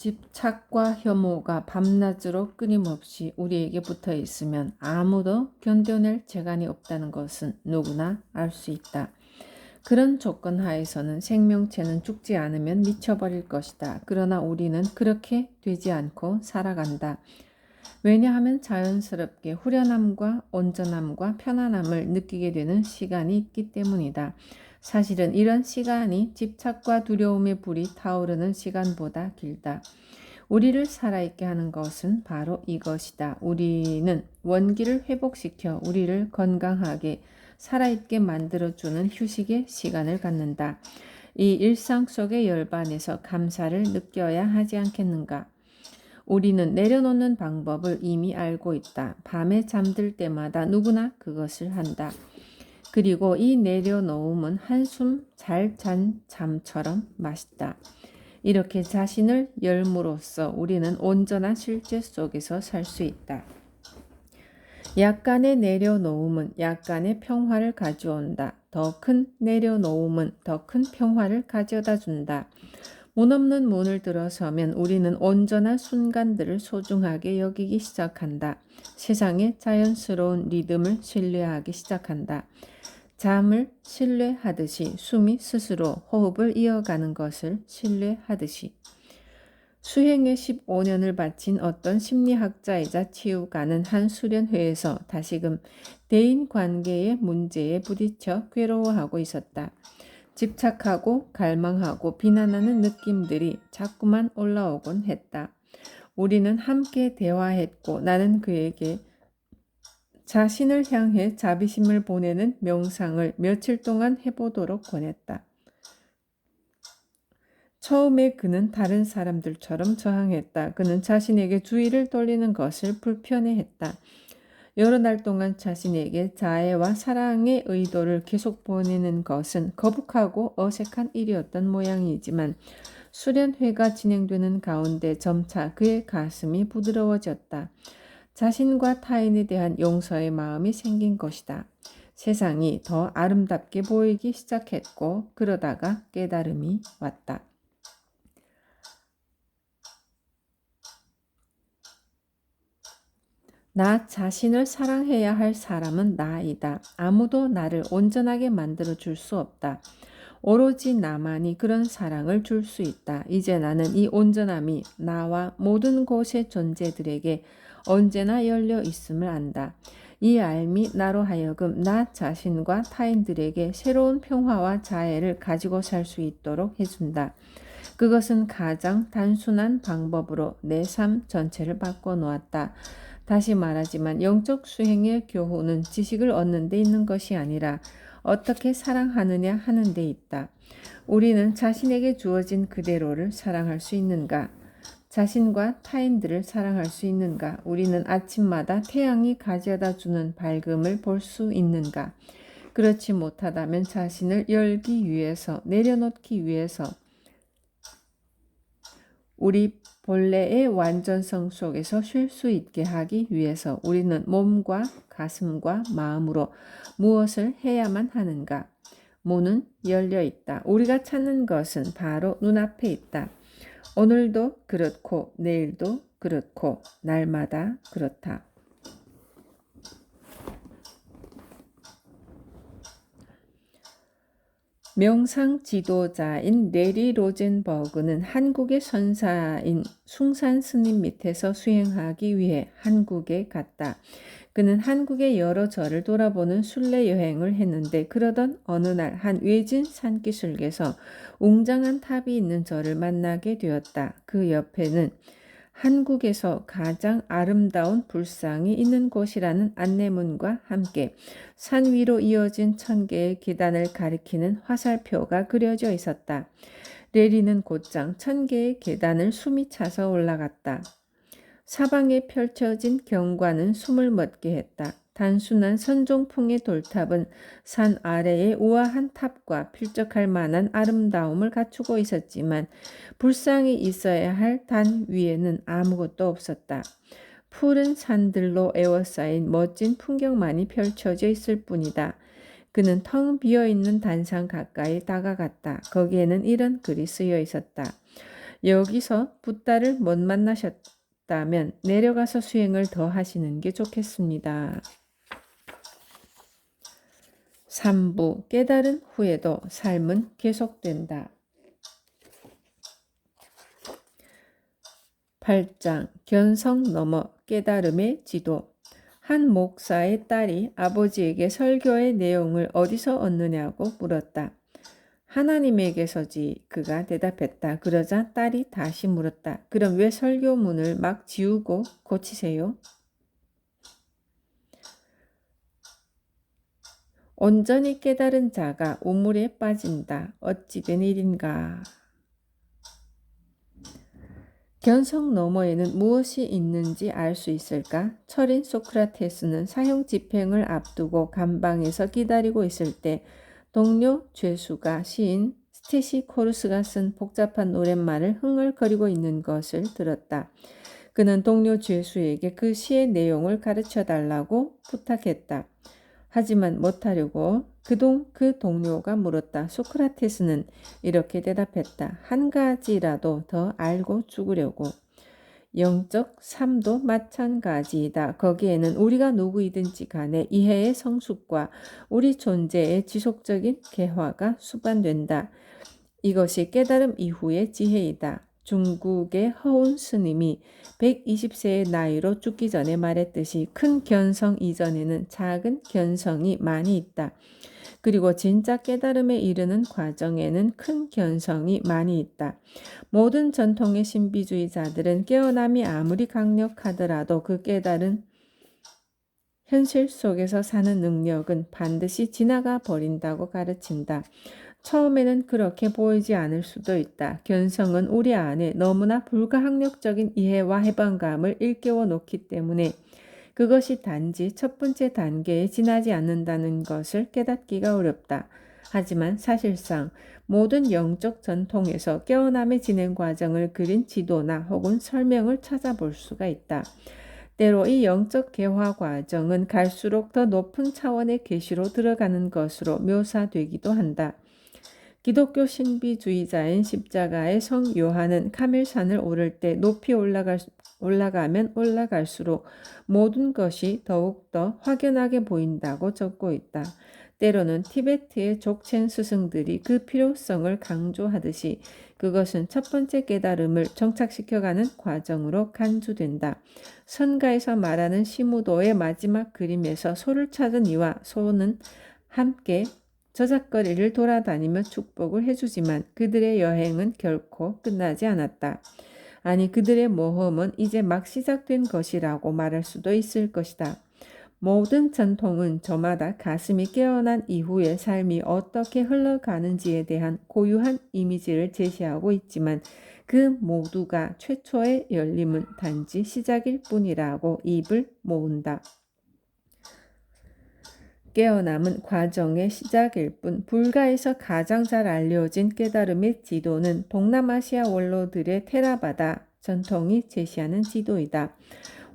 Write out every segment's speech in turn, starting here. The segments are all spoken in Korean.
집착과 혐오가 밤낮으로 끊임없이 우리에게 붙어 있으면 아무도 견뎌낼 재간이 없다는 것은 누구나 알 수 있다. 그런 조건 하에서는 생명체는 죽지 않으면 미쳐버릴 것이다. 그러나 우리는 그렇게 되지 않고 살아간다. 왜냐하면 자연스럽게 후련함과 온전함과 편안함을 느끼게 되는 시간이 있기 때문이다. 사실은 이런 시간이 집착과 두려움의 불이 타오르는 시간보다 길다. 우리를 살아있게 하는 것은 바로 이것이다. 우리는 원기를 회복시켜 우리를 건강하게 살아있게 만들어주는 휴식의 시간을 갖는다. 이 일상 속의 열반에서 감사를 느껴야 하지 않겠는가? 우리는 내려놓는 방법을 이미 알고 있다. 밤에 잠들 때마다 누구나 그것을 한다. 그리고 이 내려놓음은 한숨 잘 잔 잠처럼 맛있다. 이렇게 자신을 열므로써 우리는 온전한 실제 속에서 살 수 있다. 약간의 내려놓음은 약간의 평화를 가져온다. 더 큰 내려놓음은 더 큰 평화를 가져다 준다. 문 없는 문을 들어서면 우리는 온전한 순간들을 소중하게 여기기 시작한다. 세상의 자연스러운 리듬을 신뢰하기 시작한다. 잠을 신뢰하듯이 숨이 스스로 호흡을 이어가는 것을 신뢰하듯이. 수행에 15년을 바친 어떤 심리학자이자 치유가는 한 수련회에서 다시금 대인관계의 문제에 부딪혀 괴로워하고 있었다. 집착하고 갈망하고 비난하는 느낌들이 자꾸만 올라오곤 했다. 우리는 함께 대화했고 나는 그에게 자신을 향해 자비심을 보내는 명상을 며칠 동안 해보도록 권했다. 처음에 그는 다른 사람들처럼 저항했다. 그는 자신에게 주의를 돌리는 것을 불편해했다. 여러 날 동안 자신에게 자애와 사랑의 의도를 계속 보내는 것은 거북하고 어색한 일이었던 모양이지만 수련회가 진행되는 가운데 점차 그의 가슴이 부드러워졌다. 자신과 타인에 대한 용서의 마음이 생긴 것이다. 세상이 더 아름답게 보이기 시작했고 그러다가 깨달음이 왔다. 나 자신을 사랑해야 할 사람은 나이다. 아무도 나를 온전하게 만들어 줄 수 없다. 오로지 나만이 그런 사랑을 줄 수 있다. 이제 나는 이 온전함이 나와 모든 곳의 존재들에게 언제나 열려 있음을 안다. 이 알미 나로 하여금 나 자신과 타인들에게 새로운 평화와 자애를 가지고 살 수 있도록 해준다. 그것은 가장 단순한 방법으로 내 삶 전체를 바꿔놓았다. 다시 말하지만 영적 수행의 교훈은 지식을 얻는 데 있는 것이 아니라 어떻게 사랑하느냐 하는 데 있다. 우리는 자신에게 주어진 그대로를 사랑할 수 있는가? 자신과 타인들을 사랑할 수 있는가? 우리는 아침마다 태양이 가져다 주는 밝음을 볼 수 있는가? 그렇지 못하다면 자신을 열기 위해서, 내려놓기 위해서, 우리 본래의 완전성 속에서 쉴 수 있게 하기 위해서 우리는 몸과 가슴과 마음으로 무엇을 해야만 하는가? 문은 열려 있다. 우리가 찾는 것은 바로 눈앞에 있다. 오늘도 그렇고 내일도 그렇고 날마다 그렇다. 명상 지도자인 레리 로젠버그는 한국의 선사인 숭산 스님 밑에서 수행하기 위해 한국에 갔다. 그는 한국의 여러 절을 돌아보는 순례 여행을 했는데 그러던 어느 날 한 외진 산기슭에서 웅장한 탑이 있는 절을 만나게 되었다. 그 옆에는 한국에서 가장 아름다운 불상이 있는 곳이라는 안내문과 함께 산 위로 이어진 1000개의 계단을 가리키는 화살표가 그려져 있었다. 레리는 곧장 1000개의 계단을 숨이 차서 올라갔다. 사방에 펼쳐진 경관은 숨을 멎게 했다. 단순한 선종풍의 돌탑은 산 아래에 우아한 탑과 필적할 만한 아름다움을 갖추고 있었지만 불상이 있어야 할 단 위에는 아무것도 없었다. 푸른 산들로 에워싸인 멋진 풍경만이 펼쳐져 있을 뿐이다. 그는 텅 비어있는 단상 가까이 다가갔다. 거기에는 이런 글이 쓰여 있었다. 여기서 붓다를 못 만나셨다면 내려가서 수행을 더 하시는 게 좋겠습니다. 3부 깨달은 후에도 삶은 계속된다. 8장 견성 넘어 깨달음의 지도. 한 목사의 딸이 아버지에게 설교의 내용을 어디서 얻느냐고 물었다. 하나님에게서지, 그가 대답했다. 그러자 딸이 다시 물었다. 그럼 왜 설교문을 막 지우고 고치세요? 온전히 깨달은 자가 우물에 빠진다. 어찌 된 일인가? 견성 너머에는 무엇이 있는지 알 수 있을까? 철인 소크라테스는 사형 집행을 앞두고 감방에서 기다리고 있을 때 동료 죄수가 시인 스테시코르스가 쓴 복잡한 노랫말을 흥얼거리고 있는 것을 들었다. 그는 동료 죄수에게 그 시의 내용을 가르쳐 달라고 부탁했다. 하지만 못하려고 그 동료가 물었다. 소크라테스는 이렇게 대답했다. 한 가지라도 더 알고 죽으려고. 영적 삶도 마찬가지이다. 거기에는 우리가 누구이든지 간에 이해의 성숙과 우리 존재의 지속적인 개화가 수반된다. 이것이 깨달음 이후의 지혜이다. 중국의 허운 스님이 120세의 나이로 죽기 전에 말했듯이 큰 견성 이전에는 작은 견성이 많이 있다. 그리고 진짜 깨달음에 이르는 과정에는 큰 견성이 많이 있다. 모든 전통의 신비주의자들은 깨어남이 아무리 강력하더라도 그 깨달은 현실 속에서 사는 능력은 반드시 지나가 버린다고 가르친다. 처음에는 그렇게 보이지 않을 수도 있다. 견성은 우리 안에 너무나 불가항력적인 이해와 해방감을 일깨워 놓기 때문에 그것이 단지 첫 번째 단계에 지나지 않는다는 것을 깨닫기가 어렵다. 하지만 사실상 모든 영적 전통에서 깨어남의 진행 과정을 그린 지도나 혹은 설명을 찾아볼 수가 있다. 때로 이 영적 개화 과정은 갈수록 더 높은 차원의 계시로 들어가는 것으로 묘사되기도 한다. 기독교 신비주의자인 십자가의 성 요한은 카밀산을 오를 때 높이 올라가면 올라갈수록 모든 것이 더욱더 확연하게 보인다고 적고 있다. 때로는 티베트의 족첸 스승들이 그 필요성을 강조하듯이 그것은 첫 번째 깨달음을 정착시켜가는 과정으로 간주된다. 선가에서 말하는 시무도의 마지막 그림에서 소를 찾은 이와 소는 함께 저작거리를 돌아다니며 축복을 해주지만 그들의 여행은 결코 끝나지 않았다. 아니, 그들의 모험은 이제 막 시작된 것이라고 말할 수도 있을 것이다. 모든 전통은 저마다 가슴이 깨어난 이후의 삶이 어떻게 흘러가는지에 대한 고유한 이미지를 제시하고 있지만 그 모두가 최초의 열림은 단지 시작일 뿐이라고 입을 모은다. 깨어남은 과정의 시작일 뿐. 불가에서 가장 잘 알려진 깨달음의 지도는 동남아시아 원로들의 테라바다 전통이 제시하는 지도이다.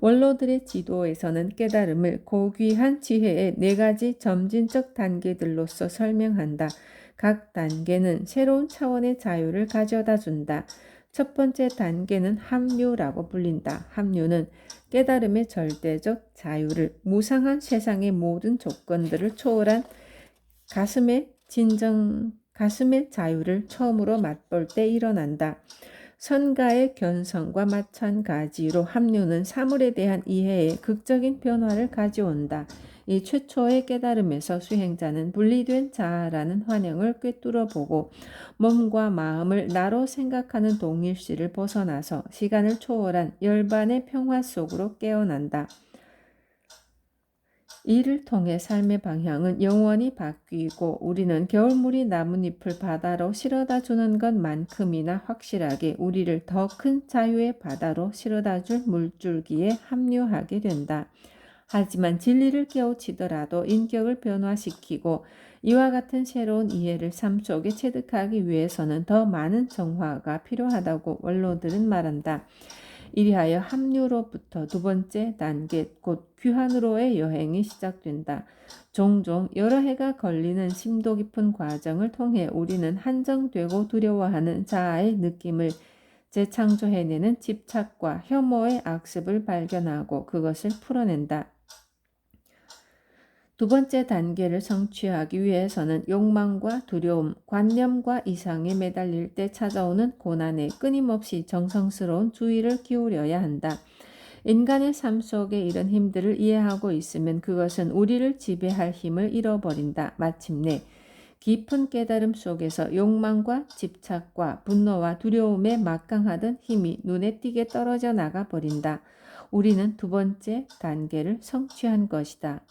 원로들의 지도에서는 깨달음을 고귀한 지혜의 4가지 점진적 단계들로서 설명한다. 각 단계는 새로운 차원의 자유를 가져다 준다. 첫 번째 단계는 합류라고 불린다. 합류는 깨달음의 절대적 자유를, 무상한 세상의 모든 조건들을 초월한 가슴의 자유를 처음으로 맛볼 때 일어난다. 선가의 견성과 마찬가지로 합류는 사물에 대한 이해에 극적인 변화를 가져온다. 이 최초의 깨달음에서 수행자는 분리된 자아라는 환영을 꿰뚫어 보고 몸과 마음을 나로 생각하는 동일시를 벗어나서 시간을 초월한 열반의 평화 속으로 깨어난다. 이를 통해 삶의 방향은 영원히 바뀌고 우리는 겨울물이 나뭇잎을 바다로 실어다 주는 것만큼이나 확실하게 우리를 더 큰 자유의 바다로 실어다 줄 물줄기에 합류하게 된다. 하지만 진리를 깨우치더라도 인격을 변화시키고 이와 같은 새로운 이해를 삶 속에 체득하기 위해서는 더 많은 정화가 필요하다고 원로들은 말한다. 이리하여 합류로부터 두 번째 단계 곧 귀환으로의 여행이 시작된다. 종종 여러 해가 걸리는 심도 깊은 과정을 통해 우리는 한정되고 두려워하는 자아의 느낌을 재창조해내는 집착과 혐오의 악습을 발견하고 그것을 풀어낸다. 두 번째 단계를 성취하기 위해서는 욕망과 두려움, 관념과 이상에 매달릴 때 찾아오는 고난에 끊임없이 정성스러운 주의를 기울여야 한다. 인간의 삶 속에 이런 힘들을 이해하고 있으면 그것은 우리를 지배할 힘을 잃어버린다. 마침내 깊은 깨달음 속에서 욕망과 집착과 분노와 두려움에 막강하던 힘이 눈에 띄게 떨어져 나가 버린다. 우리는 두 번째 단계를 성취한 것이다.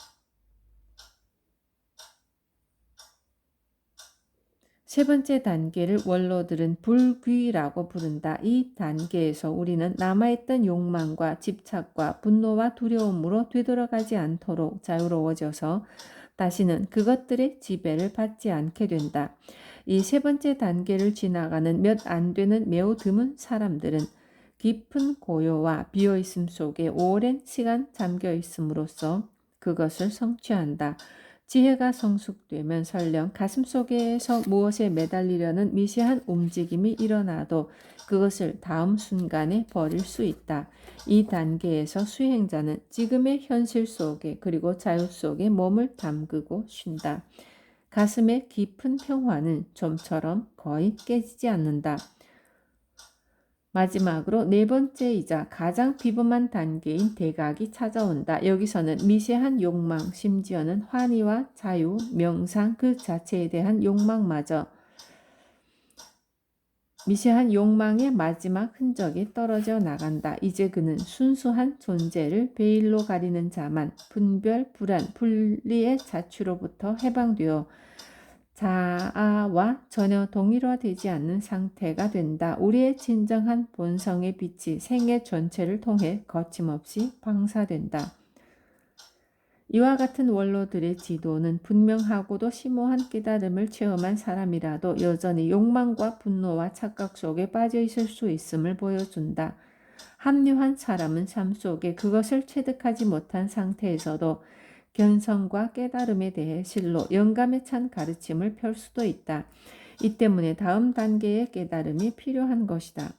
세 번째 단계를 원로들은 불귀라고 부른다. 이 단계에서 우리는 남아있던 욕망과 집착과 분노와 두려움으로 되돌아가지 않도록 자유로워져서 다시는 그것들의 지배를 받지 않게 된다. 이 세 번째 단계를 지나가는 몇 안 되는 매우 드문 사람들은 깊은 고요와 비어있음 속에 오랜 시간 잠겨있음으로써 그것을 성취한다. 지혜가 성숙되면 설령 가슴속에서 무엇에 매달리려는 미세한 움직임이 일어나도 그것을 다음 순간에 버릴 수 있다. 이 단계에서 수행자는 지금의 현실 속에 그리고 자유 속에 몸을 담그고 쉰다. 가슴의 깊은 평화는 좀처럼 거의 깨지지 않는다. 마지막으로 네 번째이자 가장 비범한 단계인 대각이 찾아온다. 여기서는 미세한 욕망, 심지어는 환희와 자유, 명상 그 자체에 대한 욕망마저 미세한 욕망의 마지막 흔적이 떨어져 나간다. 이제 그는 순수한 존재를 베일로 가리는 자만, 분별, 불안, 분리의 자취로부터 해방되어 자아와 전혀 동일화되지 않는 상태가 된다. 우리의 진정한 본성의 빛이 생애 전체를 통해 거침없이 방사된다. 이와 같은 원로들의 지도는 분명하고도 심오한 깨달음을 체험한 사람이라도 여전히 욕망과 분노와 착각 속에 빠져 있을 수 있음을 보여준다. 합류한 사람은 삶 속에 그것을 체득하지 못한 상태에서도 견성과 깨달음에 대해 실로 영감에 찬 가르침을 펼 수도 있다. 이 때문에 다음 단계의 깨달음이 필요한 것이다.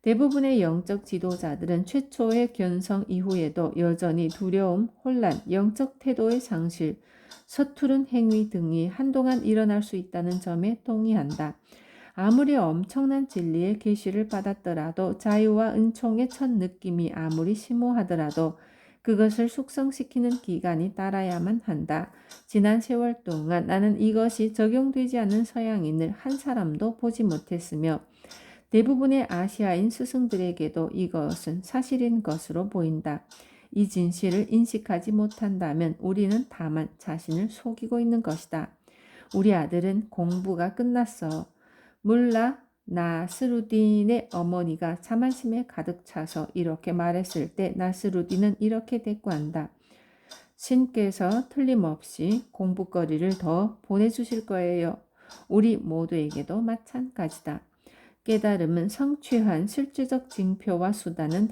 대부분의 영적 지도자들은 최초의 견성 이후에도 여전히 두려움, 혼란, 영적 태도의 상실, 서투른 행위 등이 한동안 일어날 수 있다는 점에 동의한다. 아무리 엄청난 진리의 계시를 받았더라도 자유와 은총의 첫 느낌이 아무리 심오하더라도 그것을 숙성시키는 기간이 따라야만 한다. 지난 세월 동안 나는 이것이 적용되지 않는 서양인을 한 사람도 보지 못했으며 대부분의 아시아인 스승들에게도 이것은 사실인 것으로 보인다. 이 진실을 인식하지 못한다면 우리는 다만 자신을 속이고 있는 것이다. 우리 아들은 공부가 끝났어. 물라 나스루딘의 어머니가 자만심에 가득 차서 이렇게 말했을 때 나스루딘은 이렇게 대꾸한다. 신께서 틀림없이 공부거리를 더 보내주실 거예요. 우리 모두에게도 마찬가지다. 깨달음은 성취한 실질적 징표와 수단은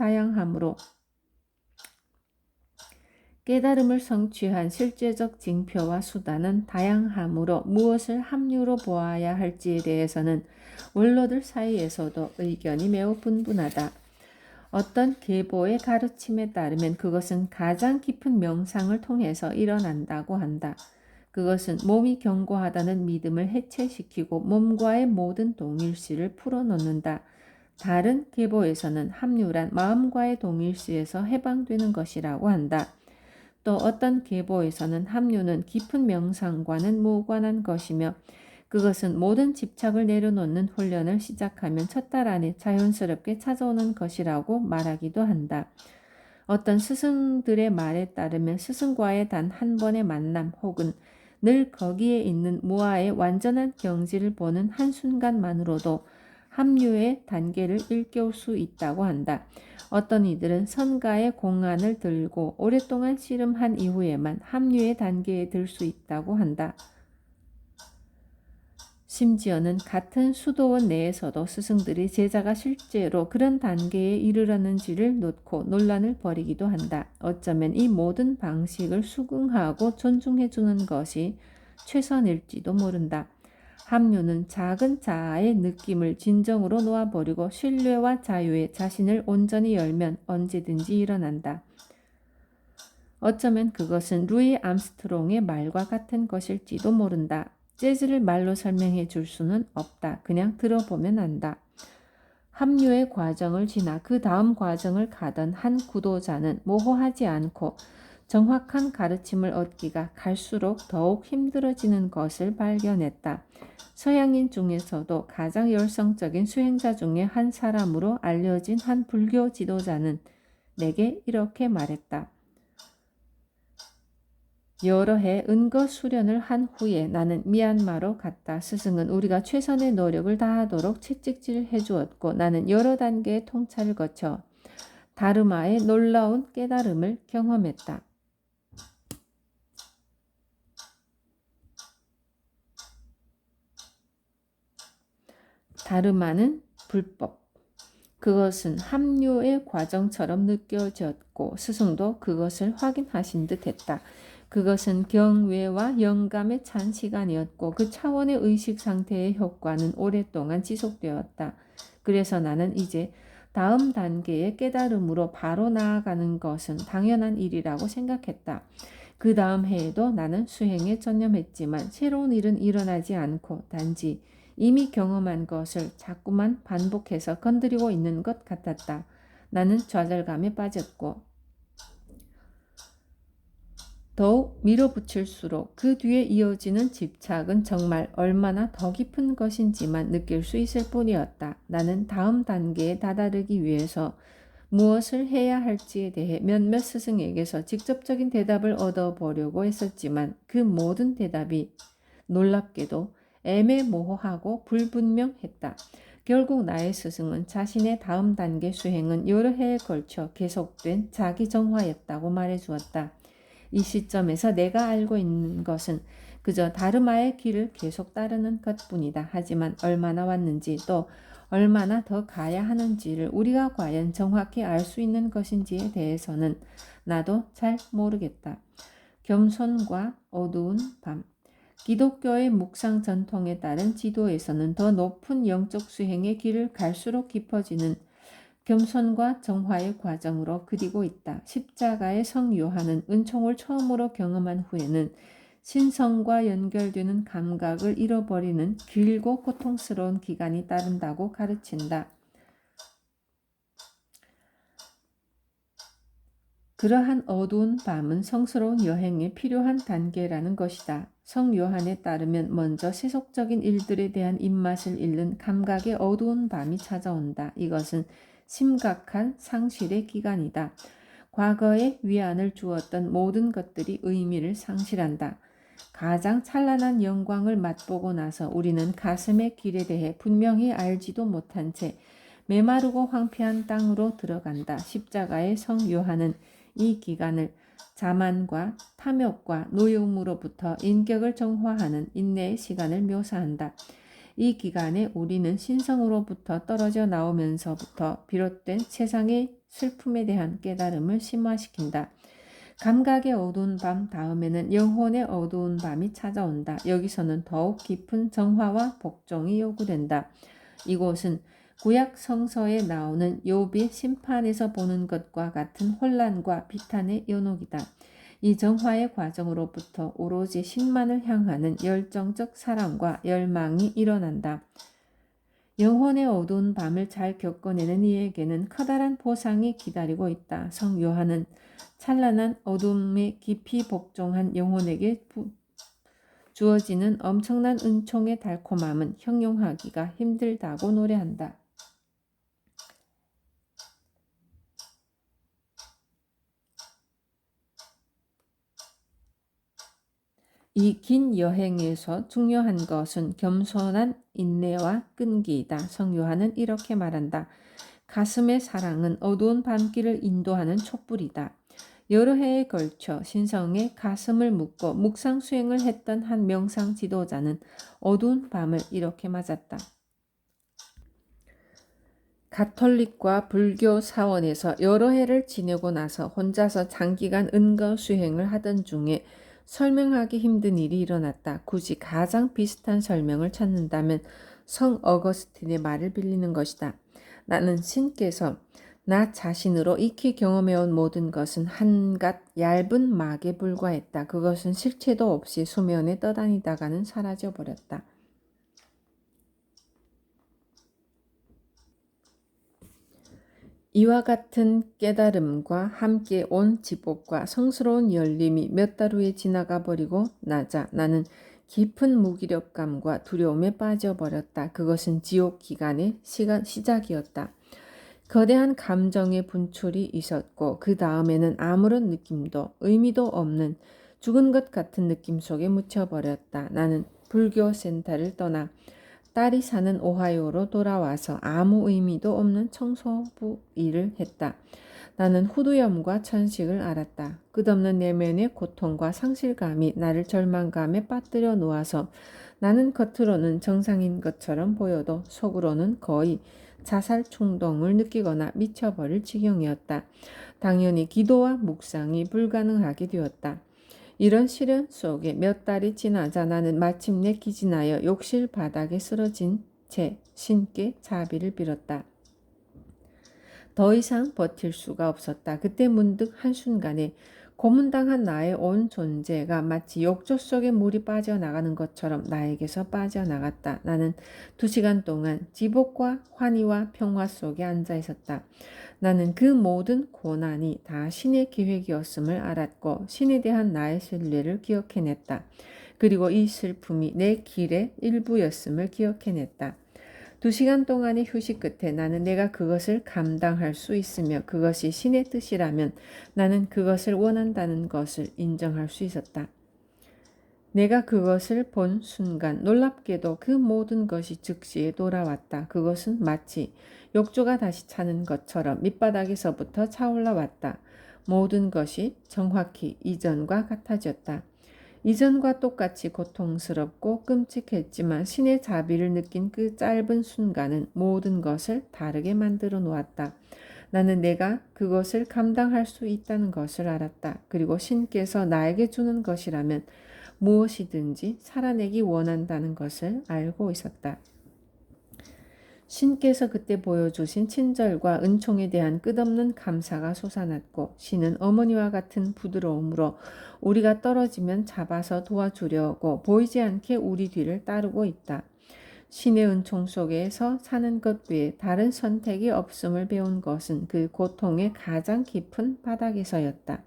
다양하므로 무엇을 합류로 보아야 할지에 대해서는 원로들 사이에서도 의견이 매우 분분하다. 어떤 계보의 가르침에 따르면 그것은 가장 깊은 명상을 통해서 일어난다고 한다. 그것은 몸이 견고하다는 믿음을 해체시키고 몸과의 모든 동일시를 풀어놓는다. 다른 계보에서는 합류란 마음과의 동일시에서 해방되는 것이라고 한다. 또 어떤 계보에서는 합류는 깊은 명상과는 무관한 것이며 그것은 모든 집착을 내려놓는 훈련을 시작하면 첫 달 안에 자연스럽게 찾아오는 것이라고 말하기도 한다. 어떤 스승들의 말에 따르면 스승과의 단 한 번의 만남 혹은 늘 거기에 있는 무아의 완전한 경지를 보는 한순간만으로도 합류의 단계를 일깨울 수 있다고 한다. 어떤 이들은 선가의 공안을 들고 오랫동안 씨름한 이후에만 합류의 단계에 들 수 있다고 한다. 심지어는 같은 수도원 내에서도 스승들이 제자가 실제로 그런 단계에 이르렀는지를 놓고 논란을 벌이기도 한다. 어쩌면 이 모든 방식을 수긍하고 존중해주는 것이 최선일지도 모른다. 합류는 작은 자아의 느낌을 진정으로 놓아버리고 신뢰와 자유에 자신을 온전히 열면 언제든지 일어난다. 어쩌면 그것은 루이 암스트롱의 말과 같은 것일지도 모른다. 재즈를 말로 설명해 줄 수는 없다. 그냥 들어보면 안다. 합류의 과정을 지나 그 다음 과정을 가던 한 구도자는 모호하지 않고 정확한 가르침을 얻기가 갈수록 더욱 힘들어지는 것을 발견했다. 서양인 중에서도 가장 열성적인 수행자 중에 한 사람으로 알려진 한 불교 지도자는 내게 이렇게 말했다. 여러 해 은거 수련을 한 후에 나는 미얀마로 갔다. 스승은 우리가 최선의 노력을 다하도록 채찍질을 해주었고 나는 여러 단계의 통찰을 거쳐 다르마의 놀라운 깨달음을 경험했다. 다르마는 불법. 그것은 합류의 과정처럼 느껴졌고 스승도 그것을 확인하신 듯 했다. 그것은 경외와 영감에 찬 시간이었고 그 차원의 의식 상태의 효과는 오랫동안 지속되었다. 그래서 나는 이제 다음 단계의 깨달음으로 바로 나아가는 것은 당연한 일이라고 생각했다. 그 다음 해에도 나는 수행에 전념했지만 새로운 일은 일어나지 않고 단지 이미 경험한 것을 자꾸만 반복해서 건드리고 있는 것 같았다. 나는 좌절감에 빠졌고 더욱 밀어붙일수록 그 뒤에 이어지는 집착은 정말 얼마나 더 깊은 것인지만 느낄 수 있을 뿐이었다. 나는 다음 단계에 다다르기 위해서 무엇을 해야 할지에 대해 몇몇 스승에게서 직접적인 대답을 얻어보려고 했었지만 그 모든 대답이 놀랍게도 애매모호하고 불분명했다. 결국 나의 스승은 자신의 다음 단계 수행은 여러 해에 걸쳐 계속된 자기 정화였다고 말해주었다. 이 시점에서 내가 알고 있는 것은 그저 다르마의 길을 계속 따르는 것뿐이다. 하지만 얼마나 왔는지 또 얼마나 더 가야 하는지를 우리가 과연 정확히 알 수 있는 것인지에 대해서는 나도 잘 모르겠다. 겸손과 어두운 밤. 기독교의 묵상 전통에 따른 지도에서는 더 높은 영적 수행의 길을 갈수록 깊어지는 겸손과 정화의 과정으로 그리고 있다. 십자가의 성 요한은 은총을 처음으로 경험한 후에는 신성과 연결되는 감각을 잃어버리는 길고 고통스러운 기간이 따른다고 가르친다. 그러한 어두운 밤은 성스러운 여행에 필요한 단계라는 것이다. 성 요한에 따르면 먼저 세속적인 일들에 대한 입맛을 잃는 감각의 어두운 밤이 찾아온다. 이것은 심각한 상실의 기간이다. 과거에 위안을 주었던 모든 것들이 의미를 상실한다. 가장 찬란한 영광을 맛보고 나서 우리는 가슴의 길에 대해 분명히 알지도 못한 채 메마르고 황폐한 땅으로 들어간다. 십자가의 성 요한은 이 기간을 자만과 탐욕과 노여움으로부터 인격을 정화하는 인내의 시간을 묘사한다. 이 기간에 우리는 신성으로부터 떨어져 나오면서부터 비롯된 세상의 슬픔에 대한 깨달음을 심화시킨다. 감각의 어두운 밤 다음에는 영혼의 어두운 밤이 찾아온다. 여기서는 더욱 깊은 정화와 복종이 요구된다. 이곳은 구약 성서에 나오는 욥이 심판에서 보는 것과 같은 혼란과 비탄의 연옥이다. 이 정화의 과정으로부터 오로지 신만을 향하는 열정적 사랑과 열망이 일어난다. 영혼의 어두운 밤을 잘 겪어내는 이에게는 커다란 보상이 기다리고 있다. 성 요한은 찬란한 어둠에 깊이 복종한 영혼에게 주어지는 엄청난 은총의 달콤함은 형용하기가 힘들다고 노래한다. 이 긴 여행에서 중요한 것은 겸손한 인내와 끈기이다. 성 요한은 이렇게 말한다. 가슴의 사랑은 어두운 밤길을 인도하는 촛불이다. 여러 해에 걸쳐 신성의 가슴을 묻고 묵상 수행을 했던 한 명상 지도자는 어두운 밤을 이렇게 맞았다. 가톨릭과 불교 사원에서 여러 해를 지내고 나서 혼자서 장기간 은거 수행을 하던 중에 설명하기 힘든 일이 일어났다. 굳이 가장 비슷한 설명을 찾는다면 성 어거스틴의 말을 빌리는 것이다. 나는 신께서 나 자신으로 익히 경험해온 모든 것은 한갓 얇은 막에 불과했다. 그것은 실체도 없이 수면에 떠다니다가는 사라져버렸다. 이와 같은 깨달음과 함께 온 지복과 성스러운 열림이 몇 달 후에 지나가 버리고 나자 나는 깊은 무기력감과 두려움에 빠져버렸다. 그것은 지옥 기간의 시작이었다. 거대한 감정의 분출이 있었고 그 다음에는 아무런 느낌도 의미도 없는 죽은 것 같은 느낌 속에 묻혀버렸다. 나는 불교 센터를 떠나 딸이 사는 오하이오로 돌아와서 아무 의미도 없는 청소부 일을 했다. 나는 후두염과 천식을 알았다. 끝없는 내면의 고통과 상실감이 나를 절망감에 빠뜨려 놓아서 나는 겉으로는 정상인 것처럼 보여도 속으로는 거의 자살 충동을 느끼거나 미쳐버릴 지경이었다. 당연히 기도와 묵상이 불가능하게 되었다. 이런 시련 속에 몇 달이 지나자 나는 마침내 기진하여 욕실 바닥에 쓰러진 채 신께 자비를 빌었다. 더 이상 버틸 수가 없었다. 그때 문득 한순간에 고문당한 나의 온 존재가 마치 욕조 속에 물이 빠져나가는 것처럼 나에게서 빠져나갔다. 나는 2시간 동안 지복과 환희와 평화 속에 앉아 있었다. 나는 그 모든 고난이 다 신의 계획이었음을 알았고 신에 대한 나의 신뢰를 기억해냈다. 그리고 이 슬픔이 내 길의 일부였음을 기억해냈다. 2시간 동안의 휴식 끝에 나는 내가 그것을 감당할 수 있으며 그것이 신의 뜻이라면 나는 그것을 원한다는 것을 인정할 수 있었다. 내가 그것을 본 순간 놀랍게도 그 모든 것이 즉시에 돌아왔다. 그것은 마치 욕조가 다시 차는 것처럼 밑바닥에서부터 차올라왔다. 모든 것이 정확히 이전과 같아졌다. 이전과 똑같이 고통스럽고 끔찍했지만 신의 자비를 느낀 그 짧은 순간은 모든 것을 다르게 만들어 놓았다. 나는 내가 그것을 감당할 수 있다는 것을 알았다. 그리고 신께서 나에게 주는 것이라면 무엇이든지 살아내기 원한다는 것을 알고 있었다. 신께서 그때 보여주신 친절과 은총에 대한 끝없는 감사가 솟아났고 신은 어머니와 같은 부드러움으로 우리가 떨어지면 잡아서 도와주려고 보이지 않게 우리 뒤를 따르고 있다. 신의 은총 속에서 사는 것 외에 다른 선택이 없음을 배운 것은 그 고통의 가장 깊은 바닥에서였다.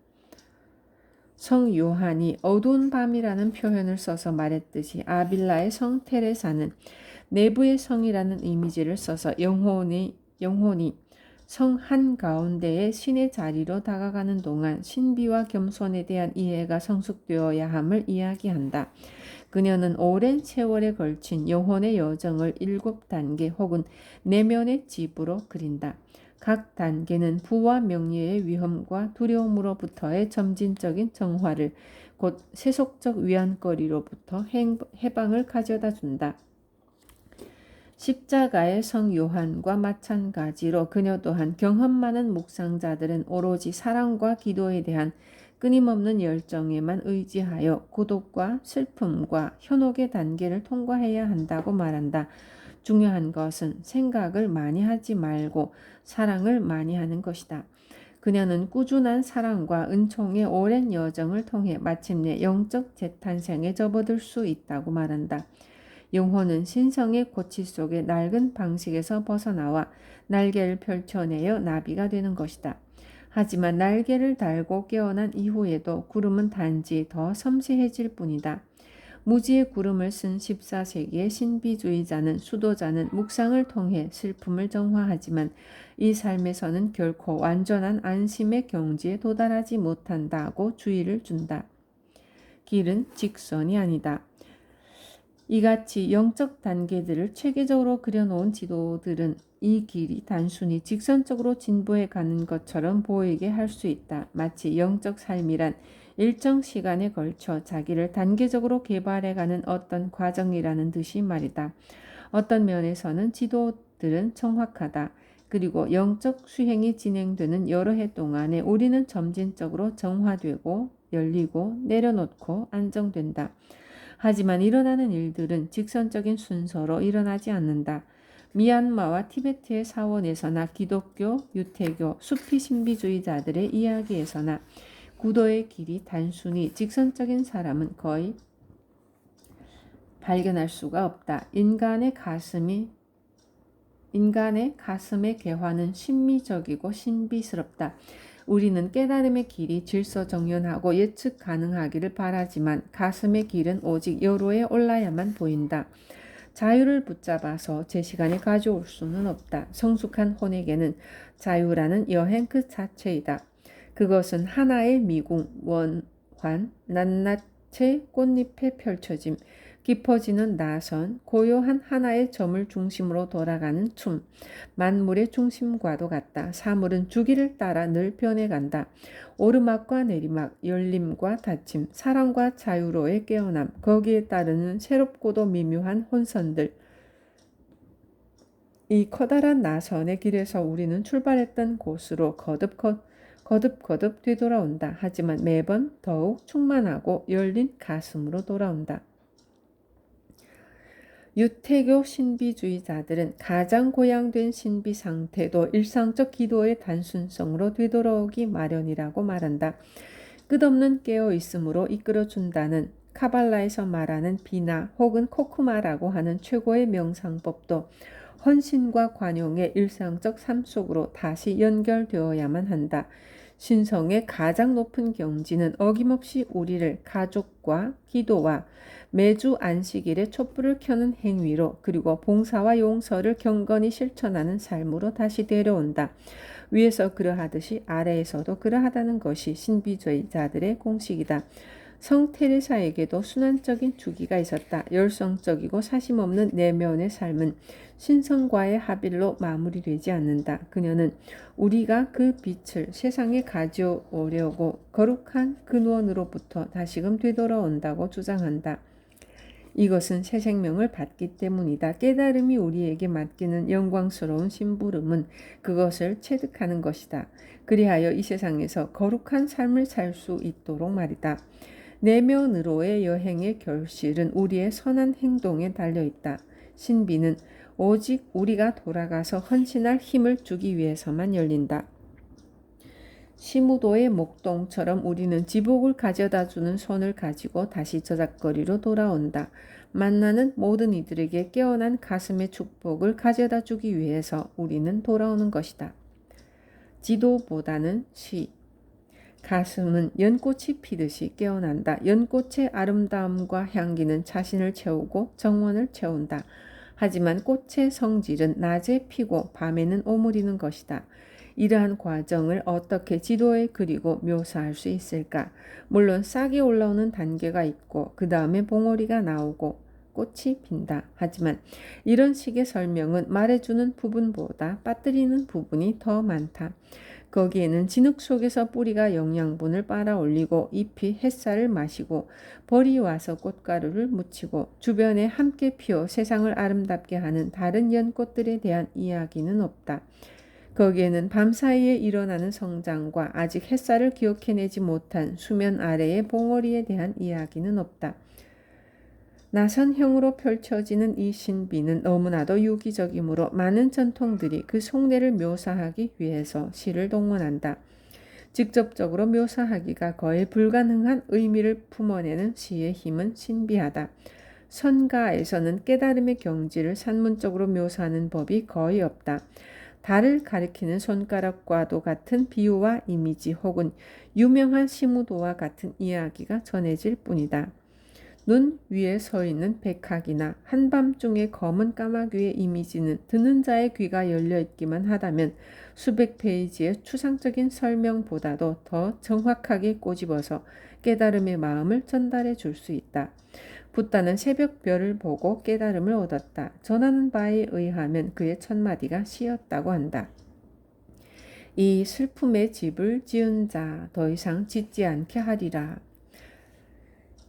성 요한이 어두운 밤이라는 표현을 써서 말했듯이 아빌라의 성 테레사는 내부의 성이라는 이미지를 써서 영혼이 성 한가운데의 신의 자리로 다가가는 동안 신비와 겸손에 대한 이해가 성숙되어야 함을 이야기한다. 그녀는 오랜 세월에 걸친 영혼의 여정을 7단계 혹은 내면의 집으로 그린다. 각 단계는 부와 명예의 위험과 두려움으로부터의 점진적인 정화를 곧 세속적 위안거리로부터 해방을 가져다 준다. 십자가의 성 요한과 마찬가지로 그녀 또한 경험 많은 묵상자들은 오로지 사랑과 기도에 대한 끊임없는 열정에만 의지하여 고독과 슬픔과 현혹의 단계를 통과해야 한다고 말한다. 중요한 것은 생각을 많이 하지 말고 사랑을 많이 하는 것이다. 그녀는 꾸준한 사랑과 은총의 오랜 여정을 통해 마침내 영적 재탄생에 접어들 수 있다고 말한다. 영혼은 신성의 고치 속의 낡은 방식에서 벗어나와 날개를 펼쳐내어 나비가 되는 것이다. 하지만 날개를 달고 깨어난 이후에도 구름은 단지 더 섬세해질 뿐이다. 무지의 구름을 쓴 14세기의 신비주의자는 수도자는 묵상을 통해 슬픔을 정화하지만 이 삶에서는 결코 완전한 안심의 경지에 도달하지 못한다고 주의를 준다. 길은 직선이 아니다. 이같이 영적 단계들을 체계적으로 그려놓은 지도들은 이 길이 단순히 직선적으로 진보해 가는 것처럼 보이게 할 수 있다. 마치 영적 삶이란 일정 시간에 걸쳐 자기를 단계적으로 개발해가는 어떤 과정이라는 듯이 말이다. 어떤 면에서는 지도들은 정확하다. 그리고 영적 수행이 진행되는 여러 해 동안에 우리는 점진적으로 정화되고 열리고 내려놓고 안정된다. 하지만 일어나는 일들은 직선적인 순서로 일어나지 않는다. 미얀마와 티베트의 사원에서나 기독교, 유태교, 수피 신비주의자들의 이야기에서나 구도의 길이 단순히 직선적인 사람은 거의 발견할 수가 없다. 인간의 가슴의 개화는 신미적이고 신비스럽다. 우리는 깨달음의 길이 질서정연하고 예측 가능하기를 바라지만 가슴의 길은 오직 여로에 올라야만 보인다. 자유를 붙잡아서 제 시간에 가져올 수는 없다. 성숙한 혼에게는 자유라는 여행 그 자체이다. 그것은 하나의 미궁, 원환, 낱낱의 꽃잎에 펼쳐짐, 깊어지는 나선, 고요한 하나의 점을 중심으로 돌아가는 춤, 만물의 중심과도 같다. 사물은 주기를 따라 늘 변해간다. 오르막과 내리막, 열림과 닫힘, 사랑과 자유로의 깨어남, 거기에 따르는 새롭고도 미묘한 혼선들. 이 커다란 나선의 길에서 우리는 출발했던 곳으로 거듭 되돌아온다. 하지만 매번 더욱 충만하고 열린 가슴으로 돌아온다. 유태교 신비주의자들은 가장 고양된 신비 상태도 일상적 기도의 단순성으로 되돌아오기 마련이라고 말한다. 끝없는 깨어있음으로 이끌어준다는 카발라에서 말하는 비나 혹은 코쿠마라고 하는 최고의 명상법도 헌신과 관용의 일상적 삶 속으로 다시 연결되어야만 한다. 신성의 가장 높은 경지는 어김없이 우리를 가족과 기도와 매주 안식일에 촛불을 켜는 행위로 그리고 봉사와 용서를 경건히 실천하는 삶으로 다시 데려온다. 위에서 그러하듯이 아래에서도 그러하다는 것이 신비주의자들의 공식이다. 성 테레사에게도 순환적인 주기가 있었다. 열성적이고 사심없는 내면의 삶은 신성과의 합일로 마무리되지 않는다. 그녀는 우리가 그 빛을 세상에 가져오려고 거룩한 근원으로부터 다시금 되돌아온다고 주장한다. 이것은 새 생명을 받기 때문이다. 깨달음이 우리에게 맡기는 영광스러운 심부름은 그것을 체득하는 것이다. 그리하여 이 세상에서 거룩한 삶을 살 수 있도록 말이다. 내면으로의 여행의 결실은 우리의 선한 행동에 달려있다. 신비는 오직 우리가 돌아가서 헌신할 힘을 주기 위해서만 열린다. 시무도의 목동처럼 우리는 지복을 가져다주는 손을 가지고 다시 저작거리로 돌아온다. 만나는 모든 이들에게 깨어난 가슴의 축복을 가져다주기 위해서 우리는 돌아오는 것이다. 지도보다는 시. 가슴은 연꽃이 피듯이 깨어난다. 연꽃의 아름다움과 향기는 자신을 채우고 정원을 채운다. 하지만 꽃의 성질은 낮에 피고 밤에는 오므리는 것이다. 이러한 과정을 어떻게 지도에 그리고 묘사할 수 있을까? 물론 싹이 올라오는 단계가 있고 그 다음에 봉오리가 나오고 꽃이 핀다. 하지만 이런 식의 설명은 말해주는 부분보다 빠뜨리는 부분이 더 많다. 거기에는 진흙 속에서 뿌리가 영양분을 빨아올리고 잎이 햇살을 마시고 벌이 와서 꽃가루를 묻히고 주변에 함께 피어 세상을 아름답게 하는 다른 연꽃들에 대한 이야기는 없다. 거기에는 밤사이에 일어나는 성장과 아직 햇살을 기억해내지 못한 수면 아래의 봉오리에 대한 이야기는 없다. 나선형으로 펼쳐지는 이 신비는 너무나도 유기적이므로 많은 전통들이 그 속내를 묘사하기 위해서 시를 동원한다. 직접적으로 묘사하기가 거의 불가능한 의미를 품어내는 시의 힘은 신비하다. 선가에서는 깨달음의 경지를 산문적으로 묘사하는 법이 거의 없다. 달을 가리키는 손가락과도 같은 비유와 이미지 혹은 유명한 시무도와 같은 이야기가 전해질 뿐이다. 눈 위에 서 있는 백학이나 한밤중의 검은 까마귀의 이미지는 듣는 자의 귀가 열려있기만 하다면 수백 페이지의 추상적인 설명보다도 더 정확하게 꼬집어서 깨달음의 마음을 전달해 줄 수 있다. 붓다는 새벽별을 보고 깨달음을 얻었다. 전하는 바에 의하면 그의 첫마디가 시였다고 한다. 이 슬픔의 집을 지은 자 더 이상 짓지 않게 하리라.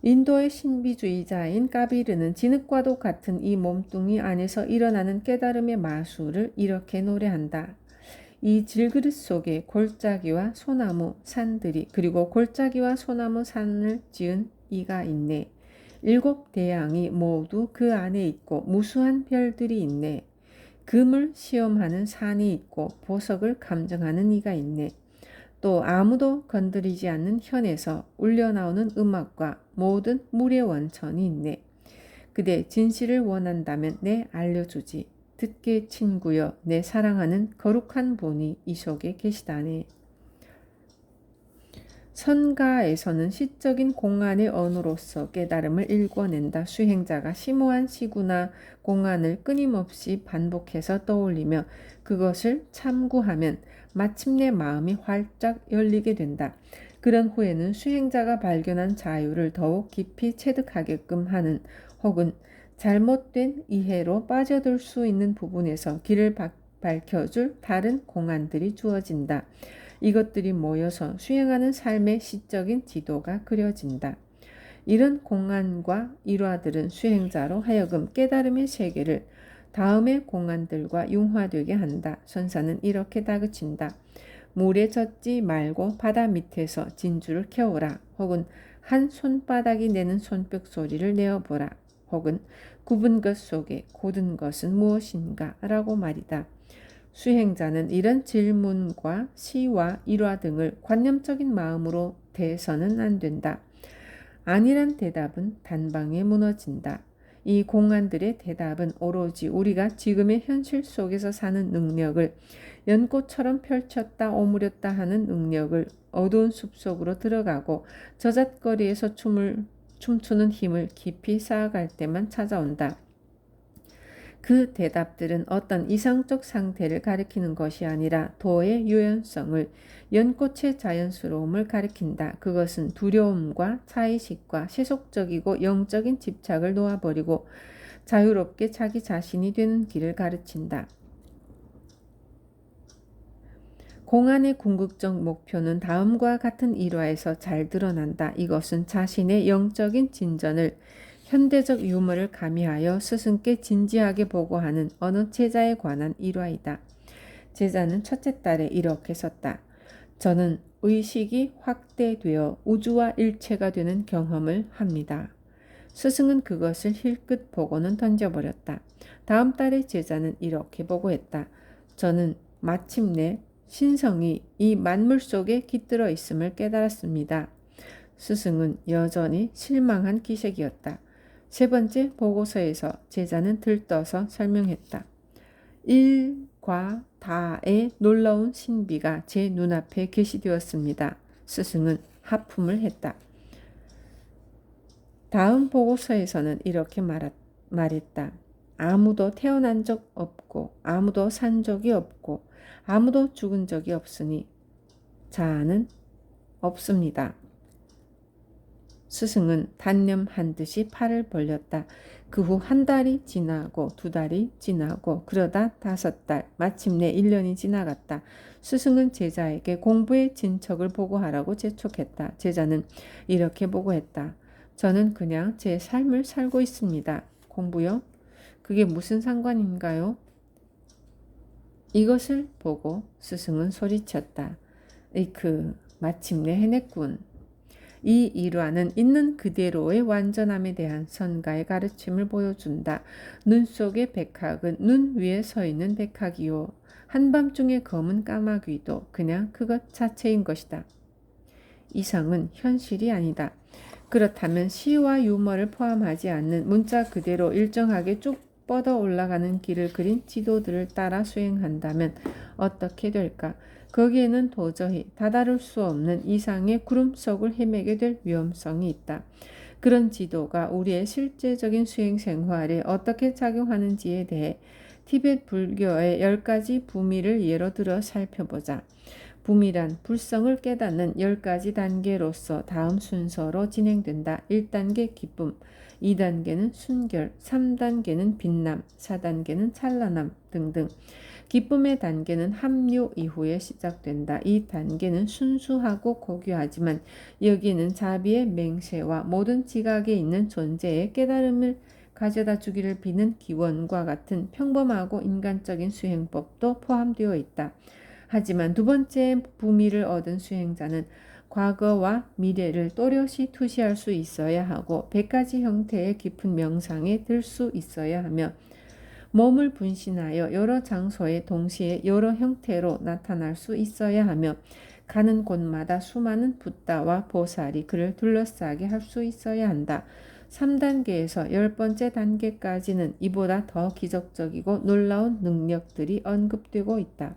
인도의 신비주의자인 까비르는 진흙과도 같은 이 몸뚱이 안에서 일어나는 깨달음의 마술을 이렇게 노래한다. 이 질그릇 속에 골짜기와 소나무 산들이 그리고 골짜기와 소나무 산을 지은 이가 있네. 7대양이 모두 그 안에 있고 무수한 별들이 있네. 금을 시험하는 산이 있고 보석을 감정하는 이가 있네. 또 아무도 건드리지 않는 현에서 울려나오는 음악과 모든 물의 원천이 있네. 그대 진실을 원한다면 내 알려주지. 듣게 친구여, 내 사랑하는 거룩한 분이 이 속에 계시다네. 선가에서는 시적인 공안의 언어로서 깨달음을 읽어낸다. 수행자가 심오한 시구나 공안을 끊임없이 반복해서 떠올리며 그것을 참고하면 마침내 마음이 활짝 열리게 된다. 그런 후에는 수행자가 발견한 자유를 더욱 깊이 체득하게끔 하는 혹은 잘못된 이해로 빠져들 수 있는 부분에서 길을 밝혀줄 다른 공안들이 주어진다. 이것들이 모여서 수행하는 삶의 시적인 지도가 그려진다. 이런 공안과 일화들은 수행자로 하여금 깨달음의 세계를 다음의 공안들과 융화되게 한다. 선사는 이렇게 다그친다. 물에 젖지 말고 바다 밑에서 진주를 캐오라. 혹은 한 손바닥이 내는 손뼉 소리를 내어보라. 혹은 굽은 것 속에 곧은 것은 무엇인가? 라고 말이다. 수행자는 이런 질문과 시와 일화 등을 관념적인 마음으로 대해서는 안 된다. 아니란 대답은 단방에 무너진다. 이 공안들의 대답은 오로지 우리가 지금의 현실 속에서 사는 능력을 연꽃처럼 펼쳤다 오므렸다 하는 능력을 어두운 숲속으로 들어가고 저잣거리에서 춤추는 힘을 깊이 쌓아갈 때만 찾아온다. 그 대답들은 어떤 이상적 상태를 가리키는 것이 아니라 도의 유연성을, 연꽃의 자연스러움을 가리킨다. 그것은 두려움과 차의식과 세속적이고 영적인 집착을 놓아버리고 자유롭게 자기 자신이 되는 길을 가르친다. 공안의 궁극적 목표는 다음과 같은 일화에서 잘 드러난다. 이것은 자신의 영적인 진전을 현대적 유머를 가미하여 스승께 진지하게 보고하는 어느 제자에 관한 일화이다. 제자는 첫째 딸에 이렇게 썼다. 저는 의식이 확대되어 우주와 일체가 되는 경험을 합니다. 스승은 그것을 힐끗 보고는 던져버렸다. 다음 달의 제자는 이렇게 보고했다. 저는 마침내 신성이 이 만물 속에 깃들어 있음을 깨달았습니다. 스승은 여전히 실망한 기색이었다. 세 번째 보고서에서 제자는 들떠서 설명했다. 일과 다의 놀라운 신비가 제 눈앞에 계시되었습니다. 스승은 하품을 했다. 다음 보고서에서는 이렇게 말했다. 아무도 태어난 적 없고 아무도 산 적이 없고 아무도 죽은 적이 없으니 자아는 없습니다. 스승은 단념한 듯이 팔을 벌렸다. 그 후 한 달이 지나고 2달이 지나고 그러다 5달, 마침내 1년이 지나갔다. 스승은 제자에게 공부의 진척을 보고하라고 재촉했다. 제자는 이렇게 보고했다. 저는 그냥 제 삶을 살고 있습니다. 공부요? 그게 무슨 상관인가요? 이것을 보고 스승은 소리쳤다. 이크, 마침내 해냈군. 이 일화는 있는 그대로의 완전함에 대한 선가의 가르침을 보여준다. 눈 속의 백학은 눈 위에 서 있는 백학이요. 한밤중의 검은 까마귀도 그냥 그것 자체인 것이다. 이상은 현실이 아니다. 그렇다면 시와 유머를 포함하지 않는 문자 그대로 일정하게 쭉 뻗어 올라가는 길을 그린 지도들을 따라 수행한다면 어떻게 될까? 거기에는 도저히 다다를 수 없는 이상의 구름 속을 헤매게 될 위험성이 있다. 그런 지도가 우리의 실제적인 수행 생활에 어떻게 작용하는지에 대해 티베트 불교의 10가지 부미를 예로 들어 살펴보자. 부미란 불성을 깨닫는 10가지 단계로서 다음 순서로 진행된다. 1단계 기쁨, 2단계는 순결, 3단계는 빛남, 4단계는 찬란함 등등. 기쁨의 단계는 합류 이후에 시작된다. 이 단계는 순수하고 고귀하지만 여기에는 자비의 맹세와 모든 지각에 있는 존재의 깨달음을 가져다 주기를 비는 기원과 같은 평범하고 인간적인 수행법도 포함되어 있다. 하지만 두 번째 부미를 얻은 수행자는 과거와 미래를 또렷이 투시할 수 있어야 하고 100가지 형태의 깊은 명상에 들 수 있어야 하며 몸을 분신하여 여러 장소에 동시에 여러 형태로 나타날 수 있어야 하며 가는 곳마다 수많은 붓다와 보살이 그를 둘러싸게 할 수 있어야 한다. 3단계에서 10번째 단계까지는 이보다 더 기적적이고 놀라운 능력들이 언급되고 있다.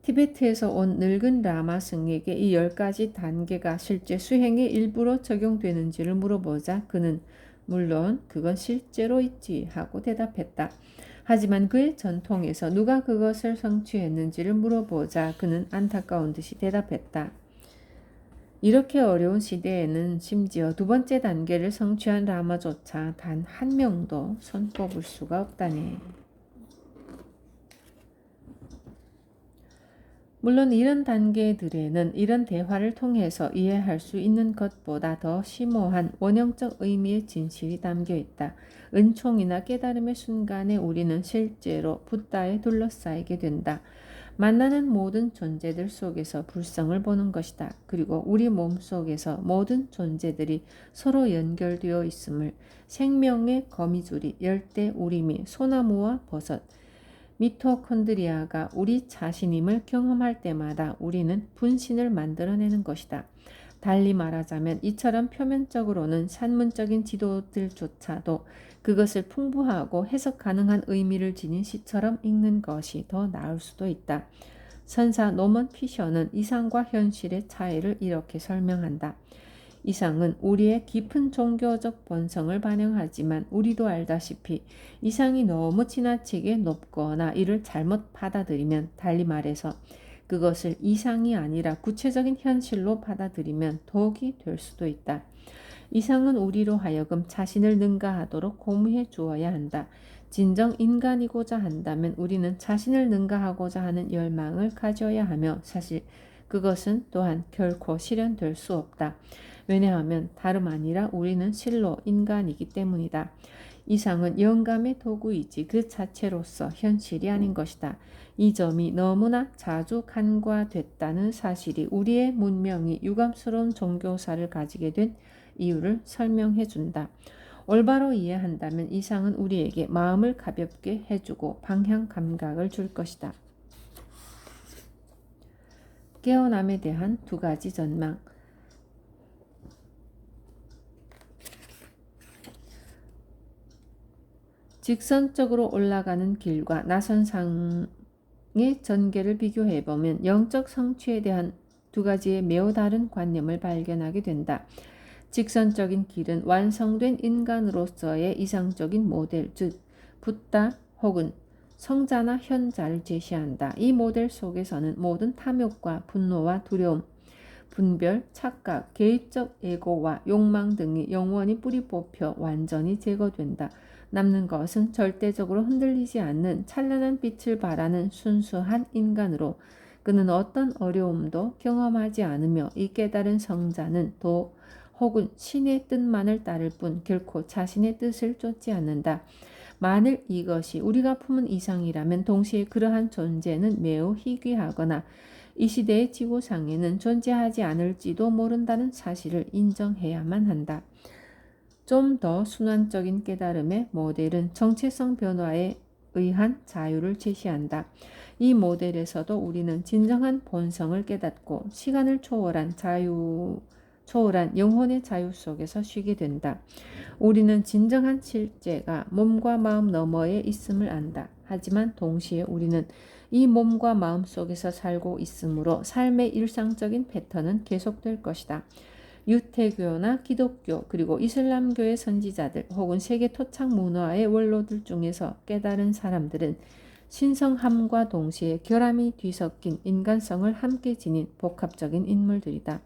티베트에서 온 늙은 라마 승에게 이 10가지 단계가 실제 수행의 일부로 적용되는지를 물어보자 그는 물론 그건 실제로 있지 하고 대답했다. 하지만 그의 전통에서 누가 그것을 성취했는지를 물어보자 그는 안타까운 듯이 대답했다. 이렇게 어려운 시대에는 심지어 두 번째 단계를 성취한 라마조차 단 한 명도 손꼽을 수가 없다네. 물론 이런 단계들에는 이런 대화를 통해서 이해할 수 있는 것보다 더 심오한 원형적 의미의 진실이 담겨 있다. 은총이나 깨달음의 순간에 우리는 실제로 붓다에 둘러싸이게 된다. 만나는 모든 존재들 속에서 불성을 보는 것이다. 그리고 우리 몸 속에서 모든 존재들이 서로 연결되어 있음을 생명의 거미줄이 열대 우림이 소나무와 버섯, 미토콘드리아가 우리 자신임을 경험할 때마다 우리는 분신을 만들어내는 것이다. 달리 말하자면 이처럼 표면적으로는 산문적인 지도들조차도 그것을 풍부하고 해석 가능한 의미를 지닌 시처럼 읽는 것이 더 나을 수도 있다. 선사 노먼 피셔는 이상과 현실의 차이를 이렇게 설명한다. 이상은 우리의 깊은 종교적 본성을 반영하지만 우리도 알다시피 이상이 너무 지나치게 높거나 이를 잘못 받아들이면, 달리 말해서 그것을 이상이 아니라 구체적인 현실로 받아들이면 독이 될 수도 있다. 이상은 우리로 하여금 자신을 능가하도록 고무해 주어야 한다. 진정 인간이고자 한다면 우리는 자신을 능가하고자 하는 열망을 가져야 하며 사실 그것은 또한 결코 실현될 수 없다. 왜냐하면 다름 아니라 우리는 실로 인간이기 때문이다. 이상은 영감의 도구이지 그 자체로서 현실이 아닌 것이다. 이 점이 너무나 자주 간과됐다는 사실이 우리의 문명이 유감스러운 종교사를 가지게 된 이유를 설명해 준다. 올바로 이해한다면 이상은 우리에게 마음을 가볍게 해주고 방향 감각을 줄 것이다. 깨어남에 대한 2가지 전망. 직선적으로 올라가는 길과 나선상의 전개를 비교해보면 영적 성취에 대한 2가지의 매우 다른 관념을 발견하게 된다. 직선적인 길은 완성된 인간으로서의 이상적인 모델, 즉 붓다 혹은 성자나 현자를 제시한다. 이 모델 속에서는 모든 탐욕과 분노와 두려움, 분별, 착각, 개입적 에고와 욕망 등이 영원히 뿌리 뽑혀 완전히 제거된다. 남는 것은 절대적으로 흔들리지 않는 찬란한 빛을 발하는 순수한 인간으로 그는 어떤 어려움도 경험하지 않으며 이 깨달은 성자는 도 혹은 신의 뜻만을 따를 뿐 결코 자신의 뜻을 쫓지 않는다. 만일 이것이 우리가 품은 이상이라면 동시에 그러한 존재는 매우 희귀하거나 이 시대의 지구상에는 존재하지 않을지도 모른다는 사실을 인정해야만 한다. 좀 더 순환적인 깨달음의 모델은 정체성 변화에 의한 자유를 제시한다. 이 모델에서도 우리는 진정한 본성을 깨닫고 시간을 초월한 영혼의 자유 속에서 쉬게 된다. 우리는 진정한 실제가 몸과 마음 너머에 있음을 안다. 하지만 동시에 우리는 이 몸과 마음 속에서 살고 있으므로 삶의 일상적인 패턴은 계속될 것이다. 유태교나 기독교 그리고 이슬람교의 선지자들 혹은 세계 토착 문화의 원로들 중에서 깨달은 사람들은 신성함과 동시에 결함이 뒤섞인 인간성을 함께 지닌 복합적인 인물들이다.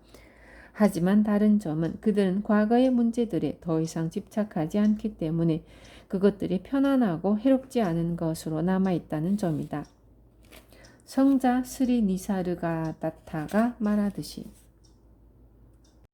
하지만 다른 점은 그들은 과거의 문제들에 더 이상 집착하지 않기 때문에 그것들이 편안하고 해롭지 않은 것으로 남아있다는 점이다. 성자 스리 니사르가다타가 말하듯이